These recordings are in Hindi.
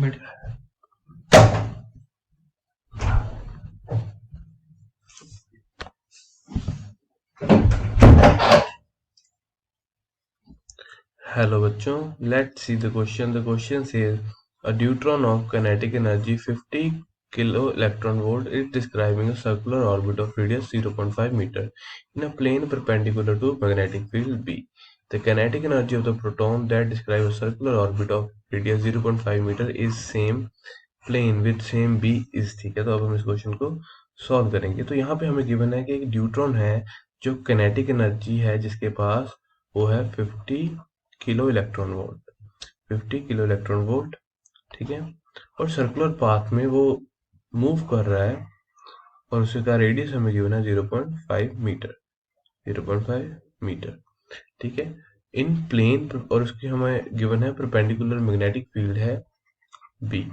मिनट। Hello बच्चों, let's see the question. The question says a deuteron of kinetic energy 50 kilo electron volt is describing a circular orbit of radius 0.5 meter in a plane perpendicular to magnetic field B. The kinetic energy of the proton that describes a circular orbit of radius 0.5 meter is same plane with same B is। ठीक है, तो अब हम इस क्वेश्चन को सॉल्व करेंगे। तो यहाँ पे हमें गिवन है कि एक ड्यूट्रॉन है जो किनेटिक एनर्जी है जिसके पास वो है 50 kilo electron volt, 50 kilo electron volt. ठीक है, और सर्कुलर पाथ में वो मूव कर रहा है और उसका रेडियस हमें गिवन है 0.5 मीटर, 0.5 मीटर। ठीक है, इन प्लेन और उसकी हमें गिवन है परपेंडिकुलर मैग्नेटिक फील्ड है बी।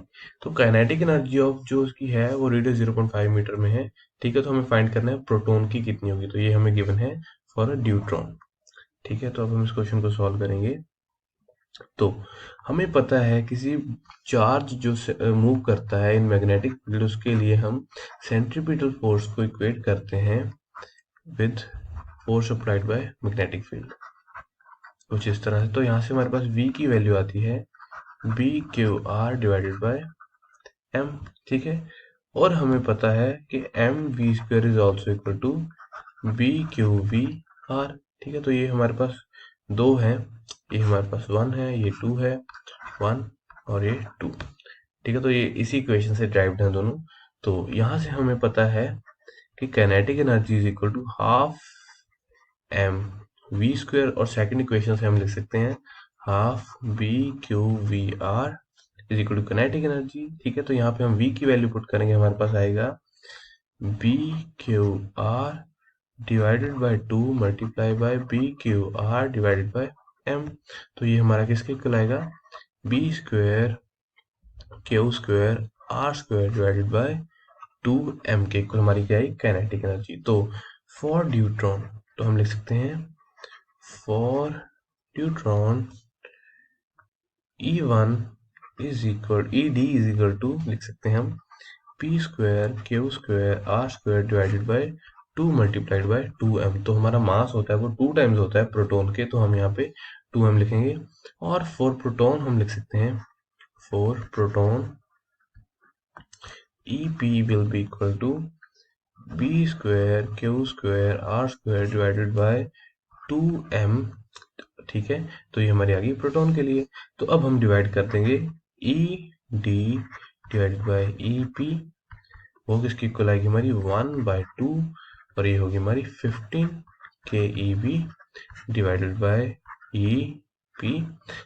तो काइनेटिक एनर्जी ऑफ जो उसकी है वो रेडियस 0.5 मीटर में है। ठीक है, तो हमें फाइंड करना है प्रोटॉन की कितनी होगी, तो ये हमें गिवन है फॉर अ ड्यूट्रॉन। ठीक है, तो अब हम इस क्वेश्चन को सॉल्व करेंगे। तो हमें पता है किसी चार्ज जो मूव करता है इन मैग्नेटिक फील्ड, उसके लिए हम सेंट्रीपिटल फोर्स को इक्वेट करते हैं with force applied by magnetic field, कुछ इस तरह से। तो यहाँ से हमारे पास v की वैल्यू आती है BQR डिवाइडेड बाय m। ठीक है, और हमें पता है कि mv² is also equal to BQVR। ठीक है, तो ये हमारे पास दो है, ये हमारे पास 1 है, ये 2 है, 1 और ये 2। ठीक है, तो ये इसी इक्वेशन से ड्राइव्ड हैं दोनों। तो यहाँ से हमें पता है कि kinetic energy is equal to half mv², और सेकंड इक्वेशन से हम लिख सकते हैं half BQVR is equal to kinetic energy. ठीक है, तो यहाँ पे हम v की वैल्यू पुट करेंगे, हमारे पास आएगा BQR divided by 2 multiply by BQR divided by m। तो ये हमारा किसके इक्वल आएगा, b² Q² R² divided by 2m के इक्वल हमारी क्या है, काइनेटिक एनर्जी। तो फॉर ड्यूट्रॉन तो हम लिख सकते हैं for deuteron E1 is equal ED is equal to लिख सकते हैं हम p² Q² R² divided by 2 multiplied by 2m। तो हमारा मास होता है वो 2 टाइम्स होता है प्रोटॉन के, तो हम यहाँ पे 2m लिखेंगे। और फॉर प्रोटॉन हम लिख सकते हैं for proton EP will be equal to b² Q² R² divided by 2m। ठीक है, तो ये हमारी आ गई प्रोटॉन के लिए। तो अब हम डिवाइड कर देंगे ED डिवाइडेड बाय EP, वो किसकी इक्वल आएगी हमारी 1/2, और ये होगी हमारी 15 KEB डिवाइडेड बाय EP।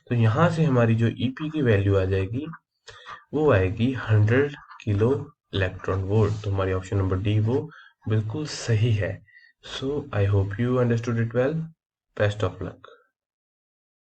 तो यहाँ से हमारी जो EP की वैल्यू आ जाएगी वो आएगी 100 किलो इलेक्ट्रॉन वोल्ट। तो हमारी ऑप्शन नंबर डी वो बिल्कुल सही है। So I hope you understood it well. Best of luck.